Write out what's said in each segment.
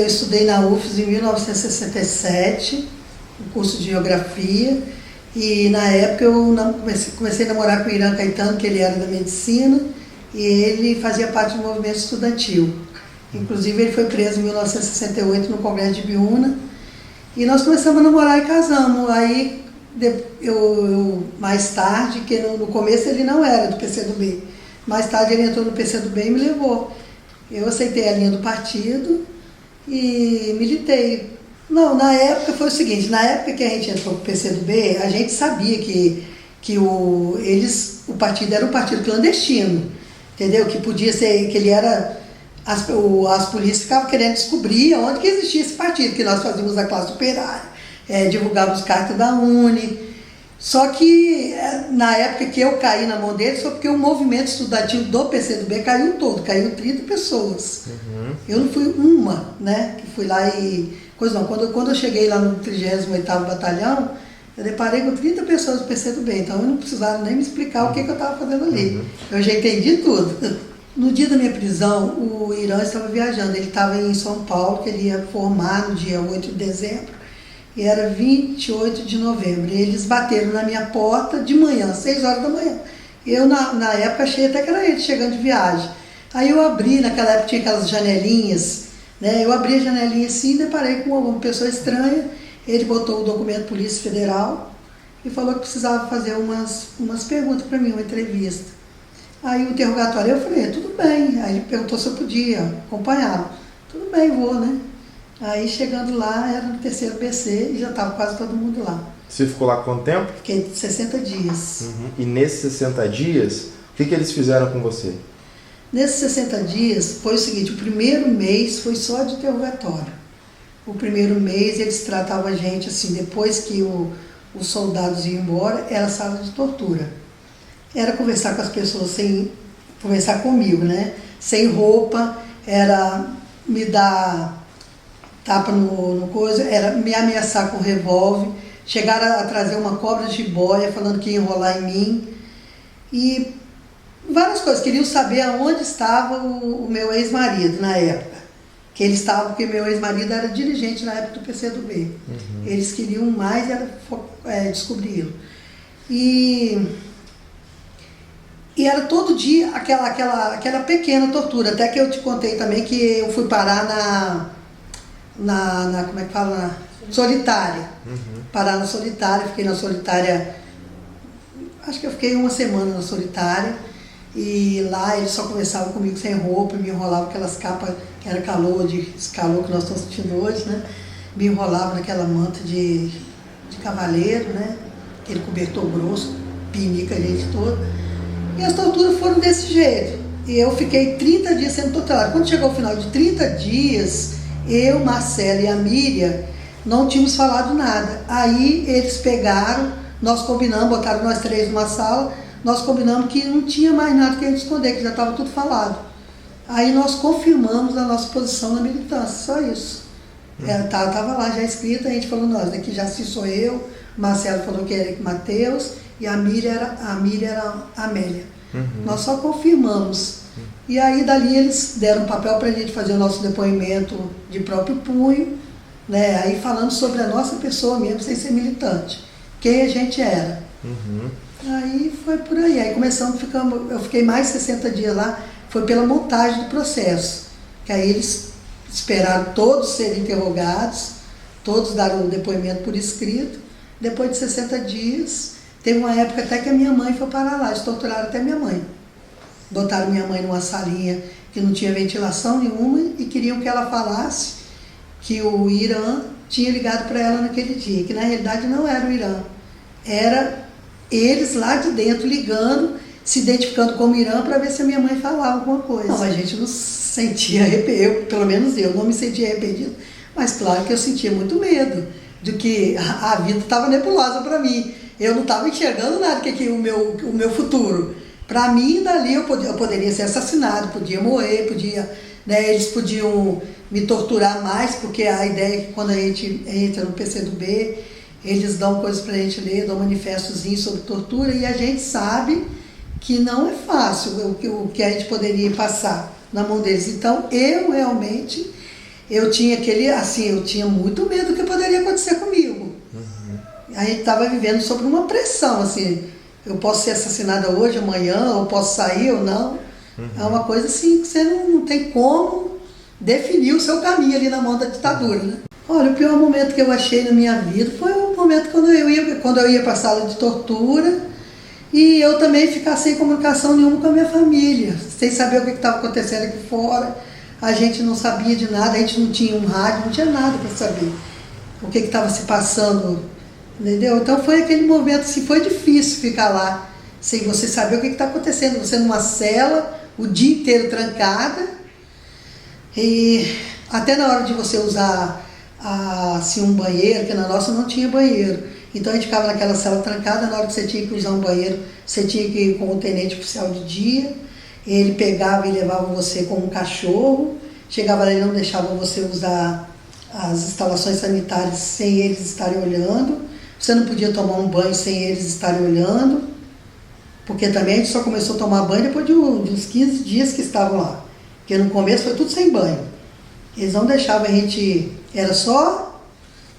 eu estudei na UFES em 1967, o curso de Geografia, e na época eu comecei a namorar com o Irã Caetano, que ele era da medicina, e ele fazia parte do movimento estudantil. Inclusive ele foi preso em 1968 no Congresso de Biúna, e nós começamos a namorar e casamos. Aí eu mais tarde, que no começo ele não era do PCdoB, mais tarde ele entrou no PCdoB e me levou. Eu aceitei a linha do partido e militei. Não, na época foi o seguinte, na época que a gente entrou pro PCdoB, a gente sabia que o partido era um partido clandestino, entendeu? Que podia ser, que ele era... As polícias ficavam querendo descobrir onde que existia esse partido, que nós fazíamos a classe operária, divulgávamos cartas da UNE. Só que na época que eu caí na mão deles foi porque o movimento estudantil do PCdoB caiu todo, caiu 30 pessoas. Uhum. Eu não fui uma, né, que fui lá e... Pois não, quando eu cheguei lá no 38º Batalhão, eu deparei com 30 pessoas do PCdoB, então eu não precisava nem me explicar o que eu estava fazendo ali. Uhum. Eu já entendi tudo. No dia da minha prisão, o Irã estava viajando, ele estava em São Paulo, que ele ia formar no dia 8 de dezembro, e era 28 de novembro. E eles bateram na minha porta de manhã, 6 horas da manhã. Eu, na época, achei até que era ele chegando de viagem. Aí eu abri, naquela época tinha aquelas janelinhas, né? Eu abri a janelinha assim e deparei com uma pessoa estranha. Ele botou o documento Polícia Federal e falou que precisava fazer umas perguntas para mim, uma entrevista. Aí o interrogatório, eu falei, tudo bem. Aí ele perguntou se eu podia acompanhá-lo. Tudo bem, vou, né? Aí chegando lá, era no 3º BC e já estava quase todo mundo lá. Você ficou lá quanto tempo? Fiquei 60 dias. Uhum. E nesses 60 dias, o que eles fizeram com você? Nesses 60 dias, foi o seguinte, o primeiro mês foi só de interrogatório. O primeiro mês eles tratavam a gente assim, depois que os soldados iam embora, era sala de tortura. Era conversar com as pessoas sem conversar comigo, né? Sem roupa, era me dar tapa no coisa, era me ameaçar com revólver, chegaram a trazer uma cobra de jiboia falando que ia enrolar em mim e várias coisas. Queriam saber aonde estava o meu ex-marido na época. Que ele estava, porque meu ex-marido era dirigente na época do PCdoB. Uhum. Eles queriam mais descobri-lo. E era todo dia aquela pequena tortura, até que eu te contei também que eu fui parar como é que fala? Solitária. Uhum. Parar na Solitária, fiquei na Solitária, acho que eu fiquei uma semana na Solitária, e lá eles só conversavam comigo sem roupa, me enrolavam aquelas capas, que era esse calor que nós estamos sentindo hoje, né? Me enrolavam naquela manta de cavaleiro, né? Aquele cobertor grosso, pinica a gente toda. E as torturas foram desse jeito. E eu fiquei 30 dias sendo torturada. Quando chegou o final de 30 dias, eu, Marcela e a Miriam não tínhamos falado nada. Aí eles pegaram, nós combinamos, botaram nós 3 numa sala, nós combinamos que não tinha mais nada que a gente esconder, que já estava tudo falado. Aí nós confirmamos a nossa posição na militância, só isso. Estava lá já escrito, a gente falou, nós, daqui já se sou eu, Marcelo falou que era Matheus, e a Miriam era a Amélia. Uhum. Nós só confirmamos. E aí dali eles deram um papel para a gente fazer o nosso depoimento de próprio punho, né? Aí falando sobre a nossa pessoa mesmo, sem ser militante. Quem a gente era. Uhum. Aí foi por aí. Aí eu fiquei mais 60 dias lá, foi pela montagem do processo. Que aí eles esperaram todos serem interrogados, todos daram um depoimento por escrito. Depois de 60 dias... Teve uma época até que a minha mãe foi parar lá, eles torturaram até minha mãe. Botaram minha mãe numa salinha que não tinha ventilação nenhuma e queriam que ela falasse que o Irã tinha ligado para ela naquele dia, que na realidade não era o Irã. Era eles lá de dentro ligando, se identificando como Irã para ver se a minha mãe falava alguma coisa. Não, a gente não se sentia arrependido, pelo menos eu não me sentia arrependido, mas claro que eu sentia muito medo de que a vida estava nebulosa para mim. Eu não estava enxergando nada, que o meu futuro. Para mim, dali eu poderia ser assassinado, podia morrer, né, eles podiam me torturar mais, porque a ideia é que quando a gente entra no PCdoB, eles dão coisas para a gente ler, dão manifestozinho sobre tortura, e a gente sabe que não é fácil o que a gente poderia passar na mão deles. Então, eu realmente, eu tinha eu tinha muito medo do que poderia acontecer comigo. A gente estava vivendo sob uma pressão, assim, eu posso ser assassinada hoje, amanhã, ou posso sair ou não. É uma coisa assim que você não tem como definir o seu caminho ali na mão da ditadura, né? Olha, o pior momento que eu achei na minha vida foi o momento quando eu ia para a sala de tortura e eu também ficar sem comunicação nenhuma com a minha família, sem saber o que estava acontecendo aqui fora. A gente não sabia de nada, a gente não tinha um rádio, não tinha nada para saber o que estava se passando, entendeu? Então foi aquele momento, assim, foi difícil ficar lá, sem você saber o que está acontecendo, você numa cela, o dia inteiro trancada, e até na hora de você usar assim, um banheiro, que na nossa não tinha banheiro, então a gente ficava naquela cela trancada, na hora que você tinha que usar um banheiro, você tinha que ir com o tenente oficial de dia, ele pegava e levava você como um cachorro, chegava lá e não deixava você usar as instalações sanitárias sem eles estarem olhando, você não podia tomar um banho sem eles estarem olhando, porque também a gente só começou a tomar banho depois de uns 15 dias que estavam lá, porque no começo foi tudo sem banho, eles não deixavam a gente, era só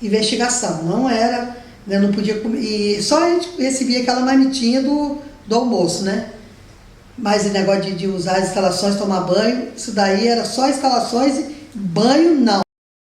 investigação, não era, né, não podia comer, e só a gente recebia aquela marmitinha do almoço, né? Mas o negócio de usar as instalações, tomar banho, isso daí era só instalações, banho não.